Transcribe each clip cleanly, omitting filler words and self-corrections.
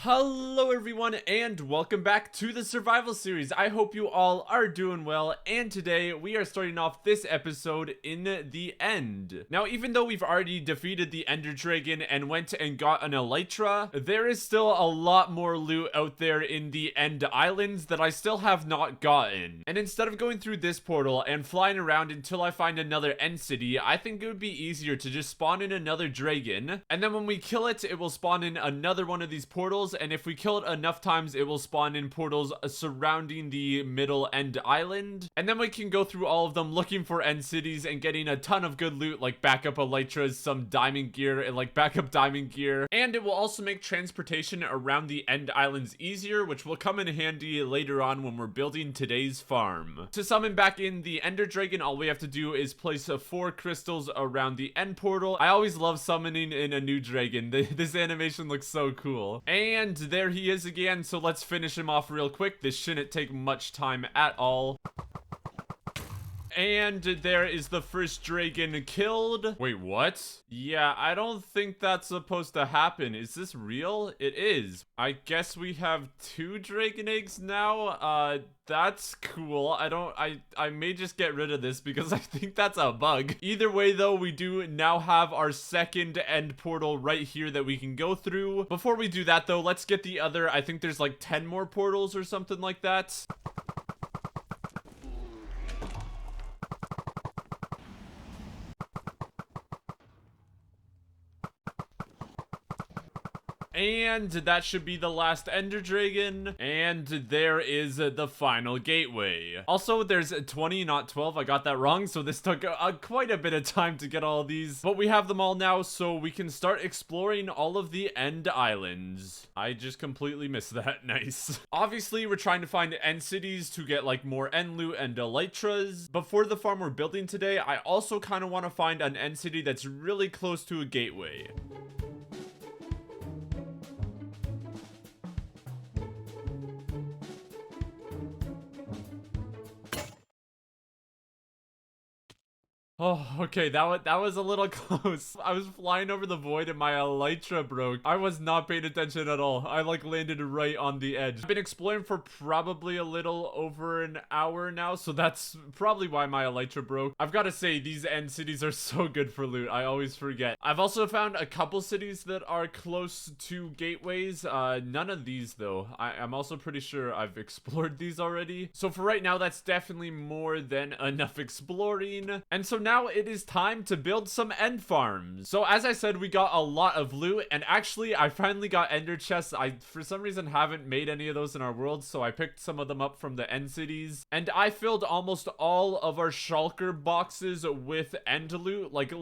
Hello everyone and welcome back to the survival series. I hope you all are doing well, and today we are starting off this episode in the end. Now, even though we've already defeated the Ender Dragon and went and got an Elytra, there is still a lot more loot out there in the End Islands that I still have not gotten. And instead of going through this portal and flying around until I find another End City, I think it would be easier to just spawn in another dragon, and then when we kill it, it will spawn in another one of these portals. And if we kill it enough times, it will spawn in portals surrounding the middle End Island. And then we can go through all of them looking for End Cities and getting a ton of good loot, like backup Elytras, some diamond gear, and like backup diamond gear. And it will also make transportation around the End Islands easier, which will come in handy later on when we're building today's farm. To summon back in the Ender Dragon, all we have to do is place 4 crystals around the End portal. I always love summoning in a new dragon. This animation looks so cool. And there he is again, so let's finish him off real quick. This shouldn't take much time at all. And there is the first dragon killed. Wait, what? Yeah, I don't think that's supposed to happen. Is this real? It is. I guess we have 2 dragon eggs now. That's cool. I may just get rid of this because I think that's a bug. Either way though, we do now have our second end portal right here that we can go through. Before we do that though, let's get the other, I think there's like 10 more portals or something like that. And that should be the last Ender Dragon. And there is the final gateway. Also, there's 20, not 12. I got that wrong, so this took quite a bit of time to get all these. But we have them all now, so we can start exploring all of the End Islands. I just completely missed that. Nice. Obviously, we're trying to find End Cities to get like more End Loot and Elytras. But for the farm we're building today, I also kind of want to find an End City that's really close to a gateway. Oh, okay, that was a little close. I was flying over the void and my elytra broke. I was not paying attention at all. I like landed right on the edge. I've been exploring for probably a little over an hour now, so that's probably why my elytra broke. I've got to say, these End Cities are so good for loot. I always forget. I've also found a couple cities that are close to gateways. None of these though. I'm also pretty sure I've explored these already. So for right now, that's definitely more than enough exploring. And so now it is time to build some end farms. So as I said, we got a lot of loot, and actually I finally got ender chests. I for some reason haven't made any of those in our world, so I picked some of them up from the end cities, and I filled almost all of our shulker boxes with end loot. Like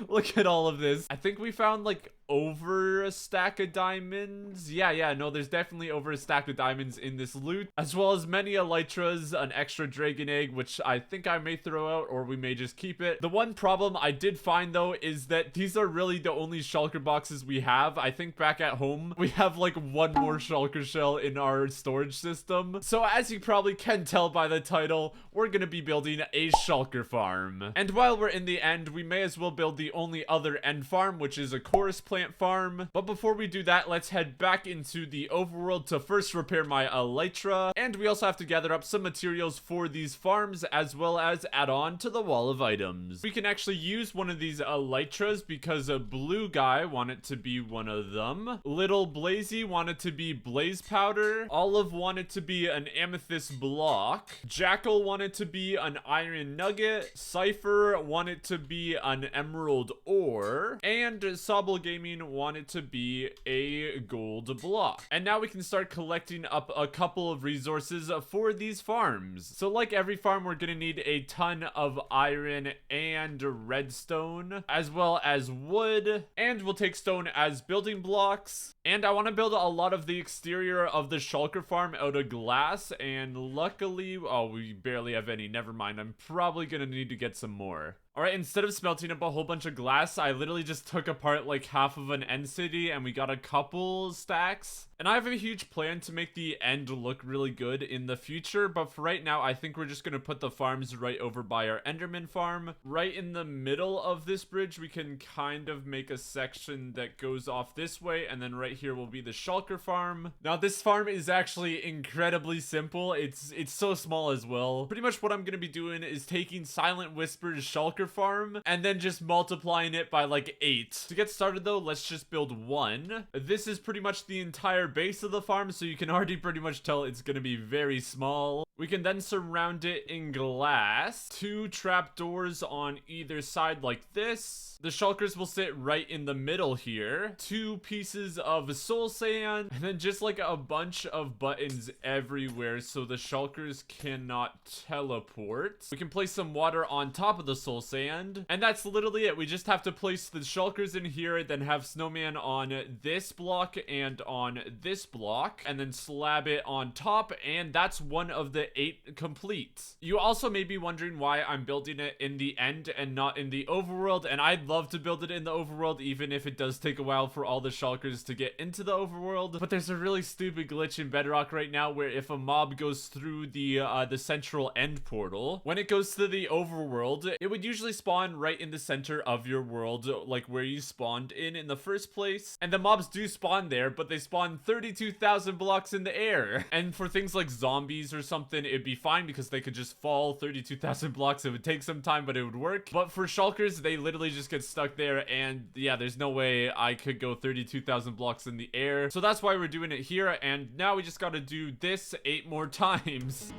look at all of this. I think we found like over a stack of diamonds. Yeah, no, there's definitely over a stack of diamonds in this loot, as well as many elytras, an extra dragon egg, which I think I may throw out, or we may just keep it. The one problem I did find though is that these are really the only shulker boxes we have. I think back at home we have like one more shulker shell in our storage system. So as you probably can tell by the title, we're gonna be building a shulker farm. And while we're in the end, we may as well build the only other end farm, which is a chorus plant farm. But before we do that, let's head back into the overworld to first repair my elytra. And we also have to gather up some materials for these farms, as well as add on to the wall of items. We can actually use one of these elytras because a blue guy wanted to be one of them. Little Blazy wanted to be blaze powder. Olive wanted to be an amethyst block. Jackal wanted to be an iron nugget. Cypher wanted to be an emerald ore. And Sobble Gaming wanted to be a gold block. And now we can start collecting up a couple of resources for these farms. So like every farm, we're gonna need a ton of iron and redstone, as well as wood, and we'll take stone as building blocks. And I want to build a lot of the exterior of the shulker farm out of glass, and luckily, oh, we barely have any. Never mind, I'm probably gonna need to get some more. Alright, instead of smelting up a whole bunch of glass, I literally just took apart like half of an end city and we got a couple stacks. And I have a huge plan to make the end look really good in the future, but for right now, I think we're just gonna put the farms right over by our Enderman farm. Right in the middle of this bridge, we can kind of make a section that goes off this way, and then right here will be the Shulker Farm. Now, this farm is actually incredibly simple. It's so small as well. Pretty much what I'm gonna be doing is taking Silent Whisper's Shulker Farm and then just multiplying it by like 8. To get started though, let's just build 1. This is pretty much the entire base of the farm, so you can already pretty much tell it's gonna be very small. We can then surround it in glass. 2 trapdoors on either side like this. The shulkers will sit right in the middle here. 2 pieces of soul sand, and then just like a bunch of buttons everywhere so the shulkers cannot teleport. We can place some water on top of the soul sand, and that's literally it. We just have to place the shulkers in here, then have snowman on this block and on this block, and then slab it on top, and that's one of the 8 complete. You also may be wondering why I'm building it in the end and not in the overworld, and I'd love to build it in the overworld, even if it does take a while for all the shulkers to get into the overworld. But there's a really stupid glitch in Bedrock right now where if a mob goes through the central end portal, when it goes to the overworld, it would usually spawn right in the center of your world, like where you spawned in the first place. And the mobs do spawn there, but they spawn 32,000 blocks in the air. And for things like zombies or something, it'd be fine because they could just fall 32,000 blocks. It would take some time, but it would work. But for shulkers, they literally just get stuck there, and yeah, there's no way I could go 32,000 blocks in the air. So that's why we're doing it here, and now we just gotta do this 8 more times.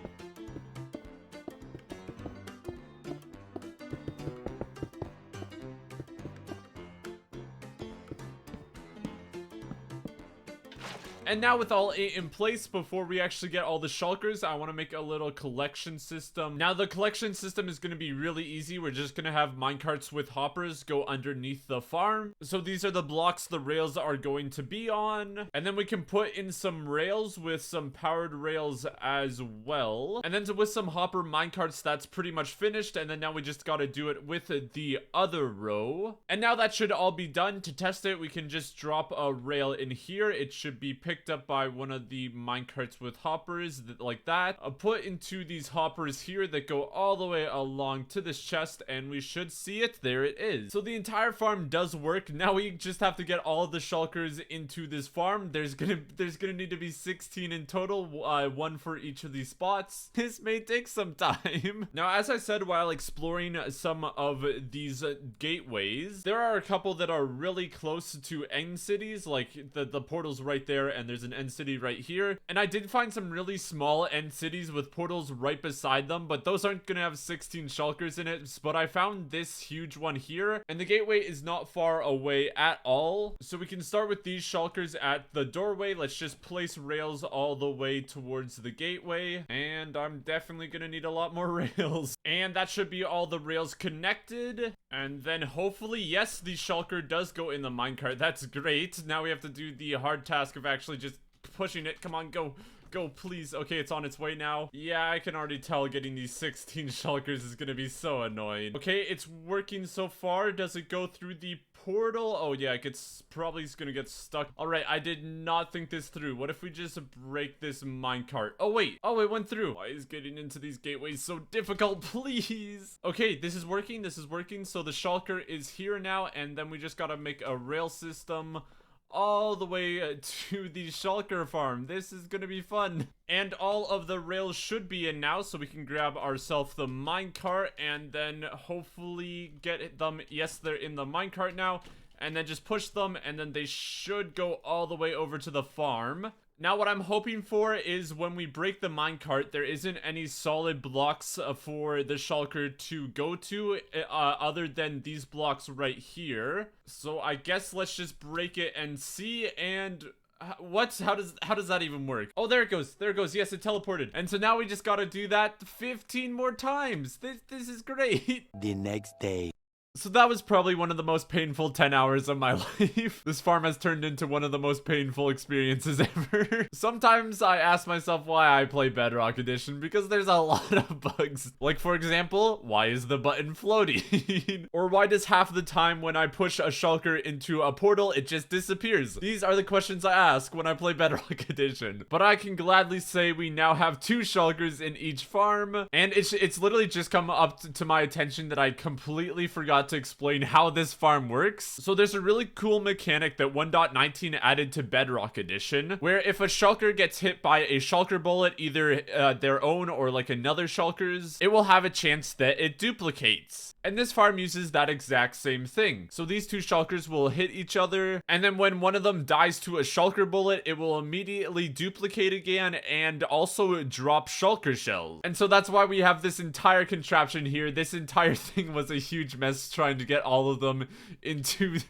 And now with all 8 in place, before we actually get all the shulkers, I want to make a little collection system. Now the collection system is going to be really easy. We're just going to have minecarts with hoppers go underneath the farm. So these are the blocks the rails are going to be on. And then we can put in some rails with some powered rails as well. And then with some hopper minecarts, that's pretty much finished. And then now we just got to do it with the other row. And now that should all be done. To test it, we can just drop a rail in here. It should be picked up by one of the minecarts with hoppers like that. I'll put into these hoppers here that go all the way along to this chest, and we should see it. There it is. So the entire farm does work. Now we just have to get all of the shulkers into this farm. There's gonna need to be 16 in total, 1 for each of these spots. This may take some time. Now, as I said while exploring some of these gateways, there are a couple that are really close to end cities, like the portal's right there, and there's an end city right here. And I did find some really small end cities with portals right beside them, but those aren't gonna have 16 shulkers in it. But I found this huge one here, and the gateway is not far away at all. So we can start with these shulkers at the doorway. Let's just place rails all the way towards the gateway, and I'm definitely gonna need a lot more rails. And that should be all the rails connected. And then hopefully, yes, the shulker does go in the minecart. That's great. Now we have to do the hard task of actually just pushing it. Come on, go. Go, please. Okay, it's on its way now. Yeah, I can already tell getting these 16 shulkers is gonna be so annoying. Okay, it's working so far. Does it go through the portal? Oh yeah, it's probably gonna get stuck. All right, I did not think this through. What if we just break this minecart? Oh wait, it went through. Why is getting into these gateways so difficult? Please. Okay, this is working. This is working. So the shulker is here now, and then we just gotta make a rail system all the way to the Shulker Farm. This is gonna be fun. And all of the rails should be in now, so we can grab ourselves the minecart and then hopefully get them. Yes, they're in the minecart now. And then just push them, and then they should go all the way over to the farm. Now, what I'm hoping for is when we break the minecart, there isn't any solid blocks for the shulker to go to other than these blocks right here. So I guess let's just break it and see. And what? How does that even work? Oh, there it goes. There it goes. Yes, it teleported. And so now we just gotta do that 15 more times. This is great. The next day. So that was probably one of the most painful 10 hours of my life. This farm has turned into one of the most painful experiences ever. Sometimes I ask myself why I play Bedrock Edition, because there's a lot of bugs. Like, for example, why is the button floating? Or why does half the time when I push a shulker into a portal, it just disappears? These are the questions I ask when I play Bedrock Edition. But I can gladly say we now have 2 shulkers in each farm, and it's literally just come up to my attention that I completely forgot to explain how this farm works. So there's a really cool mechanic that 1.19 added to Bedrock Edition, where if a shulker gets hit by a shulker bullet, either their own or like another shulker's, it will have a chance that it duplicates. And this farm uses that exact same thing. So these 2 shulkers will hit each other, and then when one of them dies to a shulker bullet, it will immediately duplicate again and also drop shulker shells. And so that's why we have this entire contraption here. This entire thing was a huge mess trying to get all of them into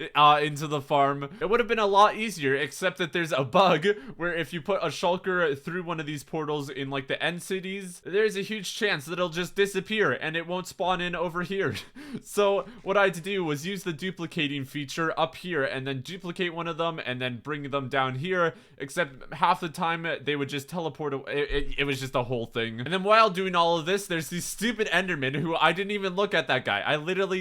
the farm. It would have been a lot easier, except that there's a bug where if you put a shulker through one of these portals in like the end cities, there's a huge chance that it'll just disappear and it won't spawn in over here. So what I had to do was use the duplicating feature up here and then duplicate one of them and then bring them down here, except half the time they would just teleport away. It was just a whole thing. And then while doing all of this, there's these stupid endermen who I didn't even look at that guy. I literally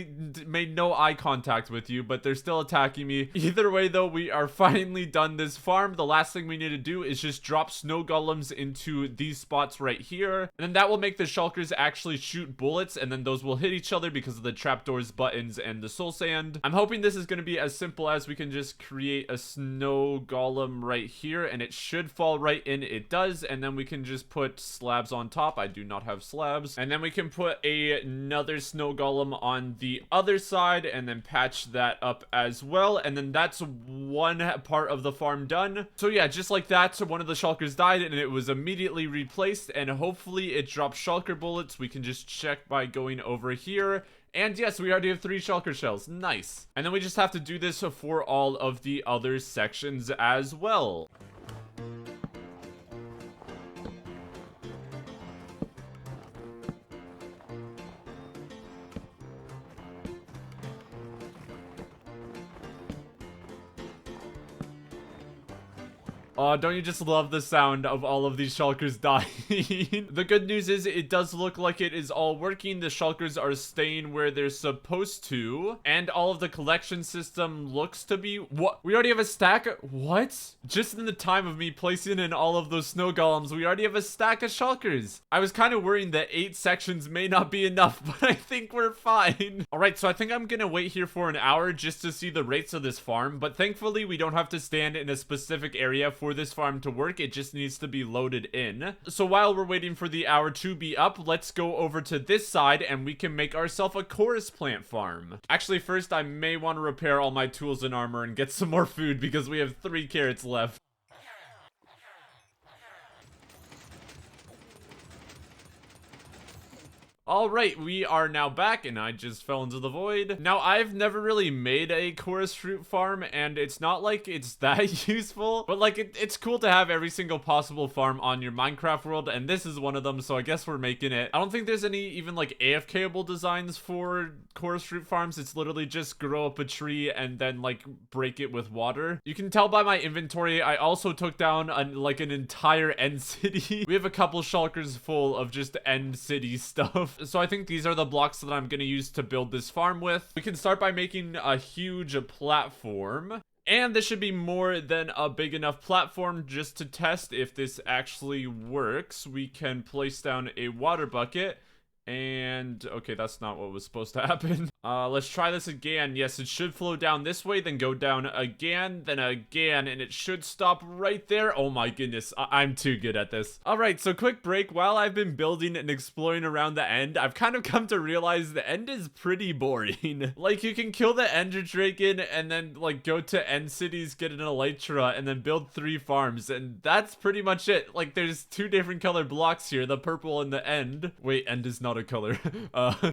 made no eye contact with you, but they're still attacking me. Either way though, we are finally done this farm. The last thing we need to do is just drop snow golems into these spots right here, and then that will make the shulkers actually shoot bullets, and then those will hit each other because of the trapdoors, buttons, and the soul sand. I'm hoping this is going to be as simple as we can just create a snow golem right here, and it should fall right in. It does, and then we can just put slabs on top. I do not have slabs. And then we can put another snow golem on the other side and then patch that up as well, and then that's one part of the farm done. So yeah, just like that, one of the shulkers died and it was immediately replaced, and hopefully it dropped shulker bullets. We can just check by going over here. And yes, we already have 3 shulker shells. Nice. And then we just have to do this for all of the other sections as well. Don't you just love the sound of all of these shulkers dying? The good news is it does look like it is all working. The shulkers are staying where they're supposed to, and all of the collection system looks to be... What? We already have a stack? What? Just in the time of me placing in all of those snow golems, we already have a stack of shulkers. I was kind of worrying that 8 sections may not be enough, but I think we're fine. Alright, so I think I'm gonna wait here for an hour just to see the rates of this farm, but thankfully we don't have to stand in a specific area for this farm to work. It just needs to be loaded in. So while we're waiting for the hour to be up, let's go over to this side and we can make ourselves a chorus plant farm. Actually, first I may want to repair all my tools and armor and get some more food because we have 3 carrots left. Alright, we are now back, and I just fell into the void. Now, I've never really made a chorus fruit farm, and it's not like it's that useful, but like, it's cool to have every single possible farm on your Minecraft world, and this is one of them, so I guess we're making it. I don't think there's any even like AFK-able designs for chorus fruit farms. It's literally just grow up a tree and then like break it with water. You can tell by my inventory, I also took down like an entire end city. We have a couple shulkers full of just end city stuff. So I think these are the blocks that I'm going to use to build this farm with. We can start by making a huge platform. And this should be more than a big enough platform just to test if this actually works. We can place down a water bucket. And okay, that's not what was supposed to happen. Let's try this again. Yes, it should flow down this way, then go down again, then again, and it should stop right there. Oh my goodness, I'm too good at this. All right, so quick break. While I've been building and exploring around the end, I've kind of come to realize the end is pretty boring. Like, you can kill the ender dragon and then like go to end cities, get an elytra, and then build 3 farms, and that's pretty much it. Like, there's 2 different color blocks here, the purple and the end. Wait, end is not a color.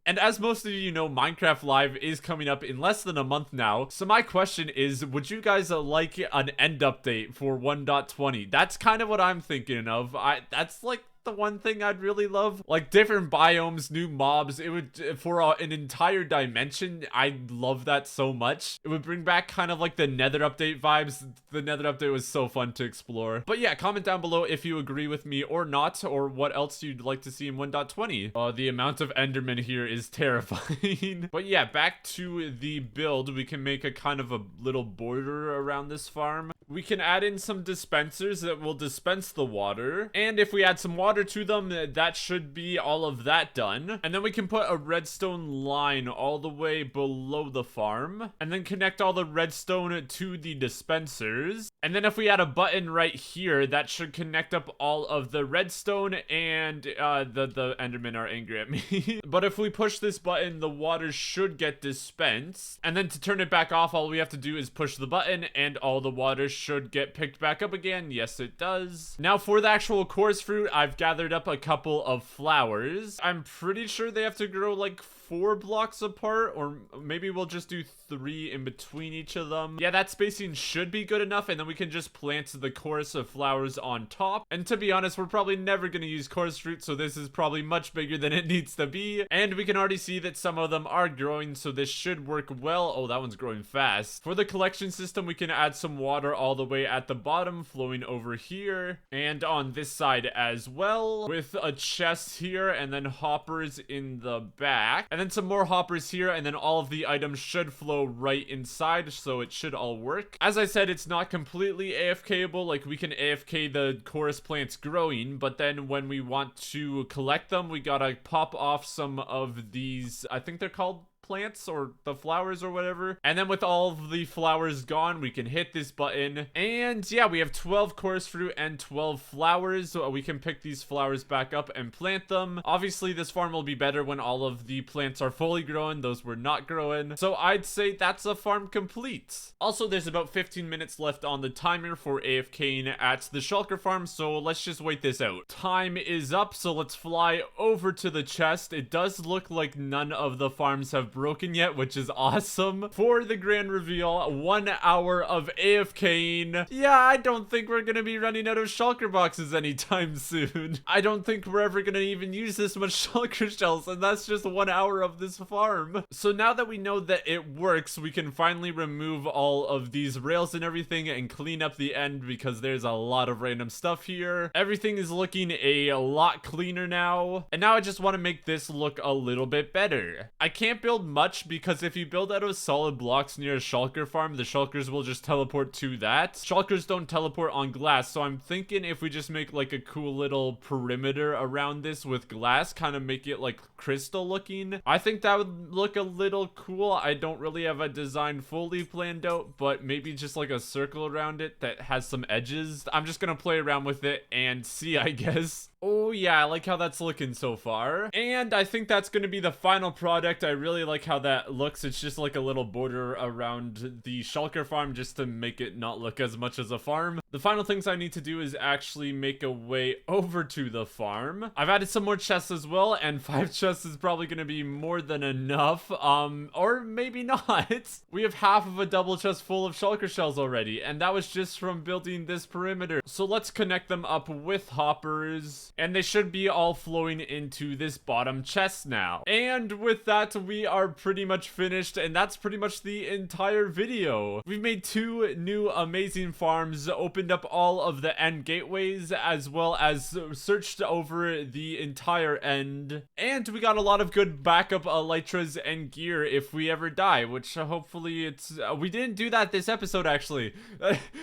And as most of you know, Minecraft Live is coming up in less than a month now. So my question is, would you guys like an end update for 1.20? That's kind of what I'm thinking of. That's like the one thing I'd really love. Like different biomes, new mobs. It would, for an entire dimension, I love that so much. It would bring back kind of like the Nether update vibes. The Nether update was so fun to explore. But yeah, comment down below if you agree with me or not, or what else you'd like to see in 1.20. The amount of Endermen here is terrifying. But yeah, back to the build. We can make a kind of a little border around this farm. We can add in some dispensers that will dispense the water. And if we add some water to them, that should be all of that done. And then we can put a redstone line all the way below the farm. And then connect all the redstone to the dispensers. And then if we add a button right here, that should connect up all of the redstone and the Endermen are angry at me. But if we push this button, the water should get dispensed. And then to turn it back off, all we have to do is push the button and all the water should get picked back up again. Yes, it does. Now for the actual chorus fruit, I've gathered up a couple of flowers. I'm pretty sure they have to grow like 4 blocks apart, or maybe we'll just do 3 in between each of them. Yeah, that spacing should be good enough, and then we can just plant the chorus of flowers on top. And to be honest, we're probably never going to use chorus fruit, so this is probably much bigger than it needs to be. And we can already see that some of them are growing, so this should work well. Oh, that one's growing fast. For the collection system, we can add some water all the way at the bottom, flowing over here, and on this side as well, with a chest here, and then hoppers in the back. And then some more hoppers here, and then all of the items should flow right inside, so it should all work. As I said, it's not completely AFKable. Like, we can AFK the chorus plants growing, but then when we want to collect them, we gotta pop off some of these, I think they're called plants or the flowers or whatever. And then with all of the flowers gone, we can hit this button, and yeah, we have 12 chorus fruit and 12 flowers, so we can pick these flowers back up and plant them. Obviously this farm will be better when all of the plants are fully grown. Those were not growing, so I'd say that's a farm complete. Also, there's about 15 minutes left on the timer for AFKing at the Shulker Farm, so let's just wait this out. Time is up, so let's fly over to the chest. It does look like none of the farms have broken yet, which is awesome. For the grand reveal, 1 hour of AFKing. Yeah, I don't think we're gonna be running out of shulker boxes anytime soon. I don't think we're ever gonna even use this much shulker shells, and that's just 1 hour of this farm. So now that we know that it works, we can finally remove all of these rails and everything and clean up the end, because there's a lot of random stuff here. Everything is looking a lot cleaner now, and now I just want to make this look a little bit better. I can't build much, because if you build out of solid blocks near a shulker farm, the shulkers will just teleport to that. Shulkers don't teleport on glass, so I'm thinking if we just make like a cool little perimeter around this with glass, kind of make it like crystal looking, I think that would look a little cool. I don't really have a design fully planned out, but maybe just like a circle around it that has some edges. I'm just gonna play around with it and see, I guess. Oh yeah, I like how that's looking so far. And I think that's gonna be the final product. I really like how that looks. It's just like a little border around the shulker farm just to make it not look as much as a farm. The final things I need to do is actually make a way over to the farm. I've added some more chests as well, and 5 chests is probably gonna be more than enough. Or maybe not. We have half of a double chest full of shulker shells already, and that was just from building this perimeter. So let's connect them up with hoppers, and they should be all flowing into this bottom chest now. And with that, we are pretty much finished, and that's pretty much the entire video. We've made 2 new amazing farms, opened up all of the end gateways, as well as searched over the entire end, and we got a lot of good backup elytras and gear if we ever die, which hopefully it's we didn't do that this episode actually.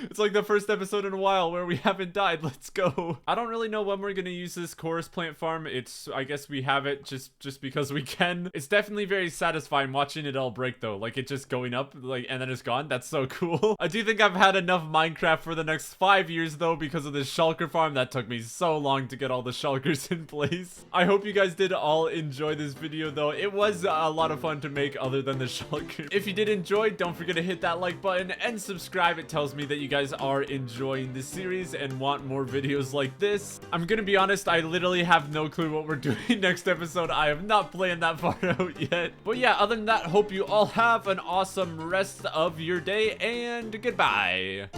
It's like the first episode in a while where we haven't died. Let's go. I don't really know when we're gonna use this chorus plant farm. It's, I guess we have it just because we can. It's definitely very satisfying watching it all break though, like it just going up like and then it's gone. That's so cool. I do think I've had enough Minecraft for the next 5 years though, because of this shulker farm. That took me so long to get all the shulkers in place. I hope you guys did all enjoy this video though. It was a lot of fun to make other than the shulker. If you did enjoy, don't forget to hit that like button and subscribe. It tells me that you guys are enjoying this series and want more videos like this. I'm gonna be honest, I literally have no clue what we're doing next episode. I have not planned that far out yet. But yeah, other than that, hope you all have an awesome rest of your day, and goodbye.